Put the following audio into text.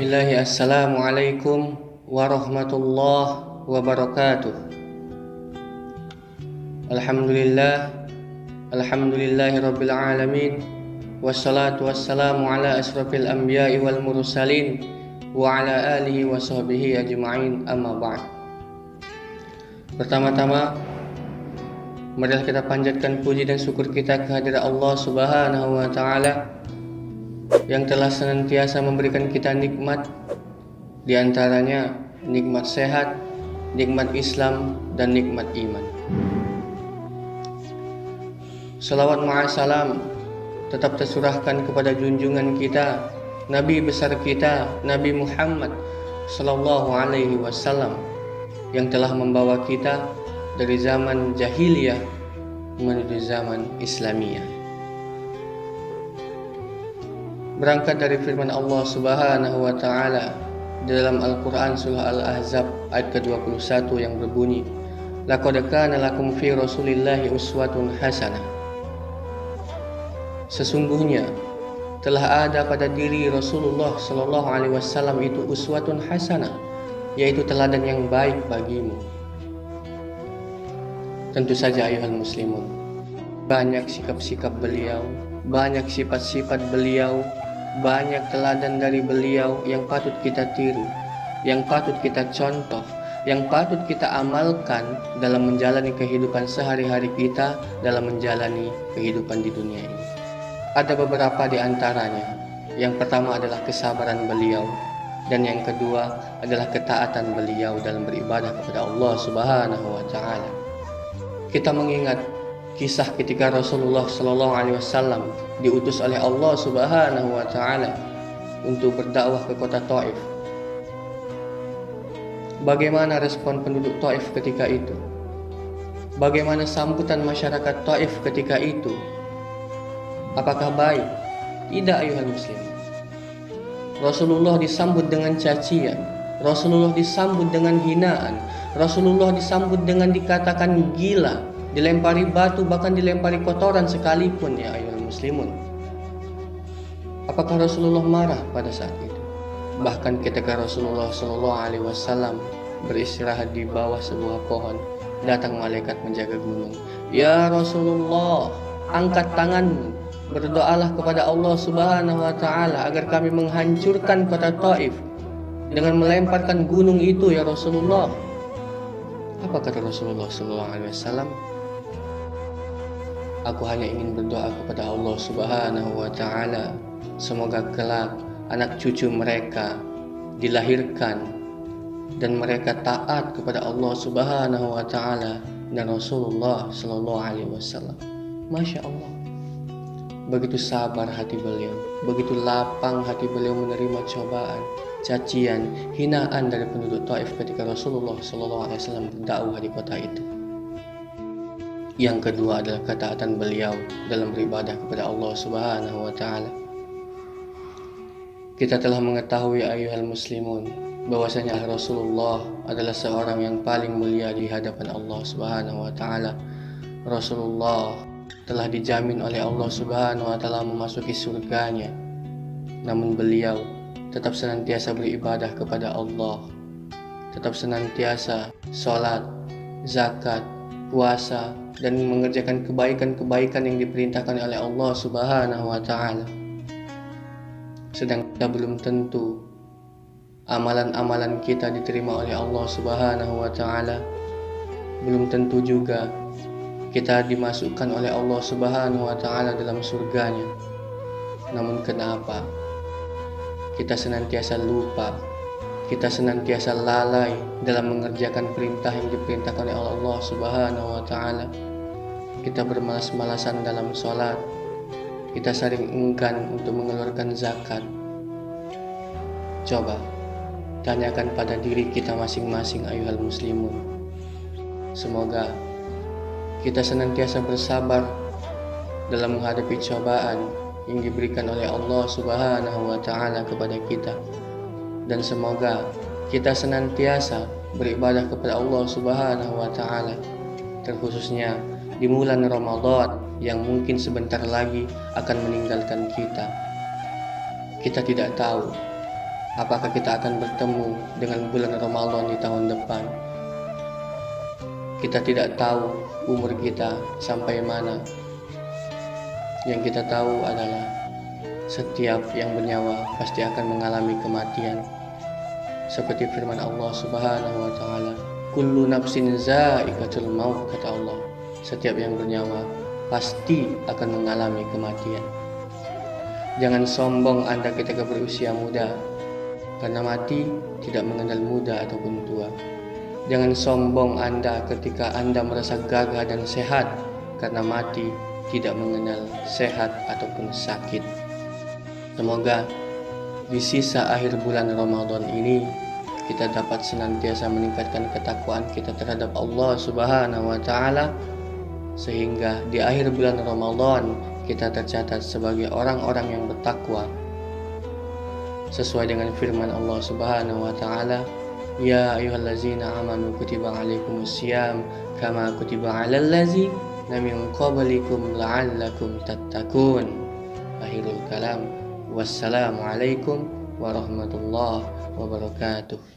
Bismillah, Assalamualaikum warahmatullahi wabarakatuh. Alhamdulillah, alhamdulillahi rabbil alamin. Wassalatu wassalamu ala asrafil anbiya'i wal mursalin wa ala alihi wa sahbihi ajma'in, amma ba'd. Pertama-tama, marilah kita panjatkan puji dan syukur kita kehadirat Allah Subhanahu wa taala yang telah senantiasa memberikan kita nikmat, di antaranya nikmat sehat, nikmat Islam, dan nikmat iman. Salawat ma'asalam tetap tersurahkan kepada junjungan kita, Nabi besar kita, Nabi Muhammad sallallahu alaihi wasallam, yang telah membawa kita dari zaman jahiliyah menuju zaman Islamiyah. Berangkat dari firman Allah Subhanahu wa taala dalam Al-Qur'an surah Al-Ahzab ayat ke-21 yang berbunyi, "Laqad kana lakum fi Rasulillahi uswatun hasanah." Sesungguhnya telah ada pada diri Rasulullah sallallahu alaihi wasallam itu uswatun hasanah, yaitu teladan yang baik bagimu. Tentu saja ayuhal muslimun, banyak sikap-sikap beliau, banyak sifat-sifat beliau, banyak teladan dari beliau yang patut kita tiru, yang patut kita contoh, yang patut kita amalkan dalam menjalani kehidupan sehari-hari kita, dalam menjalani kehidupan di dunia ini. Ada beberapa di antaranya. Yang pertama adalah kesabaran beliau, dan yang kedua adalah ketaatan beliau dalam beribadah kepada Allah Subhanahu wa taala. Kita mengingat kisah ketika Rasulullah sallallahu alaihi wasallam diutus oleh Allah Subhanahu wa taala untuk berdakwah ke kota Taif. Bagaimana respon penduduk Taif ketika itu? Bagaimana sambutan masyarakat Taif ketika itu? Apakah baik? Tidak, ayuhal muslim. Rasulullah disambut dengan cacian, Rasulullah disambut dengan hinaan, Rasulullah disambut dengan dikatakan gila, dilempari batu, bahkan dilempari kotoran sekalipun, ya ayuhal muslimun. Apakah Rasulullah marah pada saat itu? Bahkan ketika Rasulullah sallallahu alaihi wasallam beristirahat di bawah sebuah pohon, datang malaikat menjaga gunung. "Ya Rasulullah, angkat tanganmu, berdoalah kepada Allah Subhanahu wa taala agar kami menghancurkan kota Taif dengan melemparkan gunung itu, ya Rasulullah." Apa kata Rasulullah sallallahu alaihi wasallam? "Aku hanya ingin berdoa kepada Allah Subhanahu wa taala, semoga kelak anak cucu mereka dilahirkan dan mereka taat kepada Allah Subhanahu wa taala dan Rasulullah sallallahu alaihi wasallam." Masya Allah, begitu sabar hati beliau, begitu lapang hati beliau menerima cobaan, cacian, hinaan dari penduduk Taif ketika Rasulullah sallallahu alaihi wasallam berdakwah di kota itu. Yang kedua adalah ketaatan beliau dalam beribadah kepada Allah Subhanahu wa taala. Kita telah mengetahui ayuhal muslimun bahwasanya Rasulullah adalah seorang yang paling mulia di hadapan Allah Subhanahu wa taala. Rasulullah telah dijamin oleh Allah Subhanahu wa taala memasuki surganya. Namun beliau tetap senantiasa beribadah kepada Allah, tetap senantiasa sholat, zakat, puasa, dan mengerjakan kebaikan-kebaikan yang diperintahkan oleh Allah Subhanahu wa taala. Sedang kita belum tentu amalan-amalan kita diterima oleh Allah Subhanahu wa taala. Belum tentu juga kita dimasukkan oleh Allah Subhanahu wa taala dalam surganya. Namun kenapa kita senantiasa lupa, kita senantiasa lalai dalam mengerjakan perintah yang diperintahkan oleh Allah Subhanahu wa taala? Kita bermalas-malasan dalam sholat, kita sering enggan untuk mengeluarkan zakat. Coba tanyakan pada diri kita masing-masing, ayuhal muslimun. Semoga kita senantiasa bersabar dalam menghadapi cobaan yang diberikan oleh Allah Subhanahu wa taala kepada kita, dan semoga kita senantiasa beribadah kepada Allah Subhanahu wa taala, terkhususnya di bulan Ramadan yang mungkin sebentar lagi akan meninggalkan kita. Kita tidak tahu Apakah kita akan bertemu dengan bulan Ramadan di tahun depan? Kita tidak tahu umur kita sampai mana. Yang kita tahu adalah setiap yang bernyawa pasti akan mengalami kematian. Seperti firman Allah Subhanahu wa taala, "Kullu nafsin za'iqatul maut," kata Allah. Setiap yang bernyawa pasti akan mengalami kematian. Jangan sombong Anda ketika berusia muda, karena mati tidak mengenal muda ataupun tua. Jangan sombong Anda ketika Anda merasa gagah dan sehat, karena mati tidak mengenal sehat ataupun sakit. Semoga di sisa akhir bulan Ramadan ini kita dapat senantiasa meningkatkan ketakwaan kita terhadap Allah Subhanahu wa taala, sehingga di akhir bulan Ramadan kita tercatat sebagai orang-orang yang bertakwa sesuai dengan firman Allah Subhanahu wa taala, "Ya ayyuhallazina amanu kutiba alaikumusiyam kama kutiba alal ladzina min qablikum la'allakum tattaqun." Akhirul kalam. Wassalamualaikum warahmatullahi wabarakatuh.